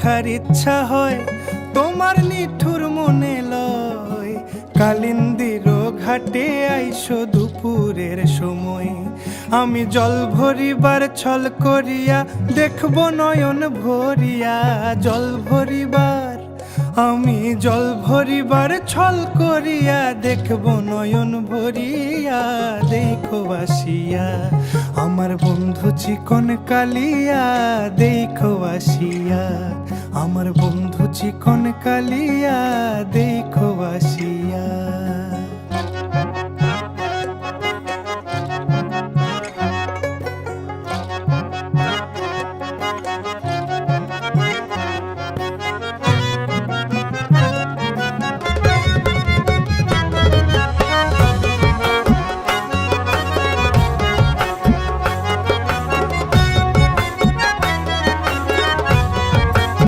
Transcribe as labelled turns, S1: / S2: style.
S1: দেখার ইচ্ছা হয়, তোমার নিঠুর মনে লয়। কালিন্দির ঘাটে আইসো দুপুরের সময়, আমি জল ভরিবার ছল করিয়া দেখব নয়ন ভরিয়া। জল ভরিবার, আমি জল ভরিবার ছল করিয়া দেখব নয়ন ভরিয়া। দেখো আসিয়া আমার বন্ধু চিকন কালিয়া, দেখো আসিয়া আমার বন্ধু চিকন কালিয়া, দেখো আসিয়া।